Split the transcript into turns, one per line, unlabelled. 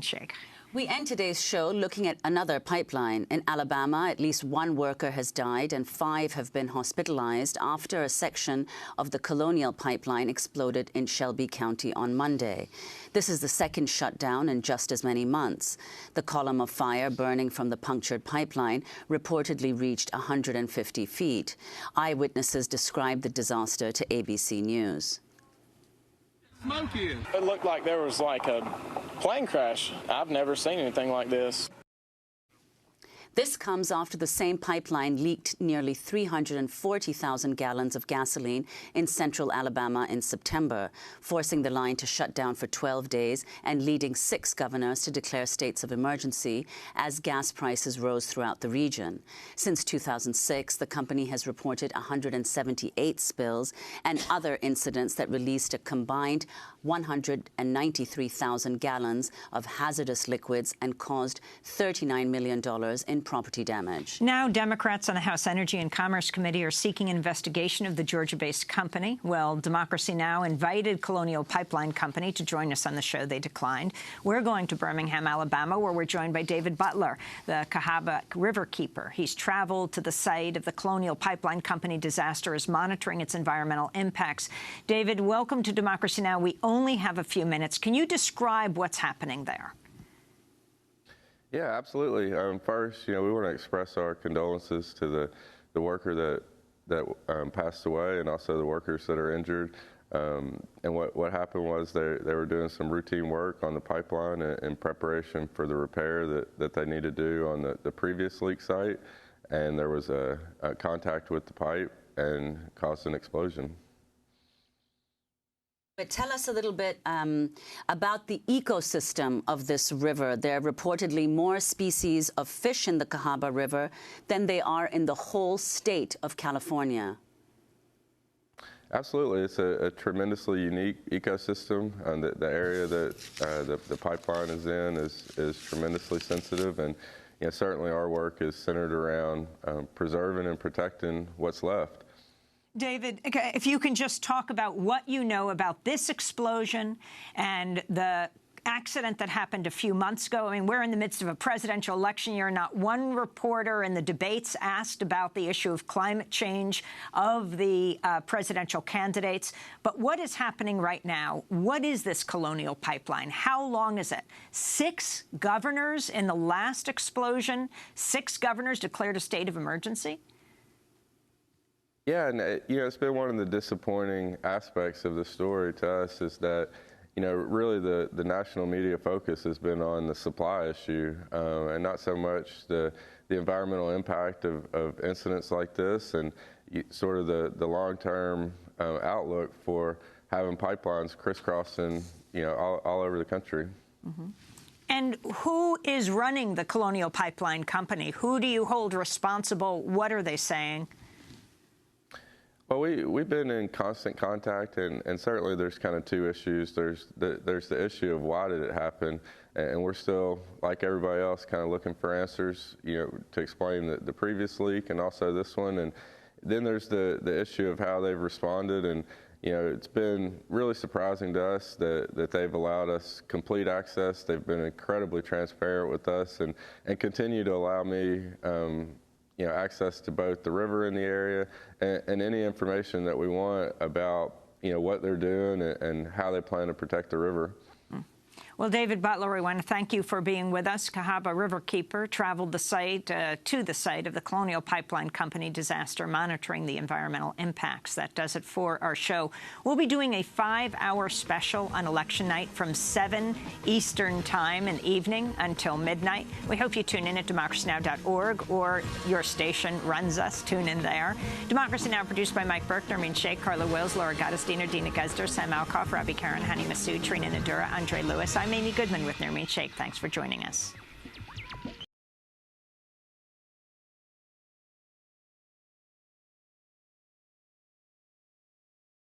Sheikh.
We end today's show looking at another pipeline. In Alabama, at least one worker has died and 5 have been hospitalized after a section of the Colonial pipeline exploded in Shelby County on Monday. This is the second shutdown in just as many months. The column of fire burning from the punctured pipeline reportedly reached 150 feet. Eyewitnesses described the disaster to ABC News.
It looked like there was like a plane crash. I've never seen anything like this.
This comes after the same pipeline leaked nearly 340,000 gallons of gasoline in central Alabama in September, forcing the line to shut down for 12 days and leading 6 governors to declare states of emergency as gas prices rose throughout the region. Since 2006, the company has reported 178 spills and other incidents that released a combined 193,000 gallons of hazardous liquids and caused $39 million in property damage.
Now, Democrats on the House Energy and Commerce Committee are seeking an investigation of the Georgia-based company. Well, Democracy Now! Invited Colonial Pipeline Company to join us on the show. They declined. We're going to Birmingham, Alabama, where we're joined by David Butler, the Cahaba River keeper. He's traveled to the site of the Colonial Pipeline Company disaster, is monitoring its environmental impacts. David, welcome to Democracy Now! We only have a few minutes. Can you describe what's happening there?
Yeah, absolutely. First, we want to express our condolences to the worker that passed away, and also the workers that are injured. And what happened was they were doing some routine work on the pipeline in preparation for the repair that they need to do on the previous leak site, and there was a contact with the pipe and caused an explosion.
But tell us a little bit about the ecosystem of this river. There are reportedly more species of fish in the Cahaba River than they are in the whole state of California.
Absolutely. It's a tremendously unique ecosystem. The area that the pipeline is in is tremendously sensitive, and certainly our work is centered around preserving and protecting what's left.
David, if you can just talk about what you know about this explosion and the accident that happened a few months ago. I mean, we're in the midst of a presidential election year. Not one reporter in the debates asked about the issue of climate change of the presidential candidates. But what is happening right now? What is this Colonial pipeline? How long is it? 6 governors in the last explosion, 6 governors declared a state of emergency?
Yeah, and it's been one of the disappointing aspects of the story to us is that, really the national media focus has been on the supply issue and not so much the environmental impact of incidents like this and sort of the long-term outlook for having pipelines crisscrossing, all over the country.
Mm-hmm. And who is running the Colonial Pipeline Company? Who do you hold responsible? What are they saying?
Well, we've been in constant contact, and certainly there's kind of 2 issues. There's the issue of why did it happen, and we're still, like everybody else, kind of looking for answers, to explain the previous leak and also this one. And then there's the issue of how they've responded, and it's been really surprising to us that they've allowed us complete access. They've been incredibly transparent with us, and continue to allow me access to both the river in the area and any information that we want about, what they're doing and how they plan to protect the river.
Well, David Butler, we want to thank you for being with us. Cahaba Riverkeeper traveled the site to the site of the Colonial Pipeline Company disaster, monitoring the environmental impacts. That does it for our show. We'll be doing a 5-hour special on election night from 7 Eastern Time in the evening until midnight. We hope you tune in at democracynow.org, or your station runs us. Tune in there. Democracy Now! Produced by Mike Burke, Nermeen Sheikh, Carla Wills, Laura Gottesdiener, Dina Guzder, Sam Alcoff, Robbie Karen, Hani Massoud, Trina Nadura, Andre Lewis. I'm Amy Goodman with Nermeen Sheikh. Thanks for joining us.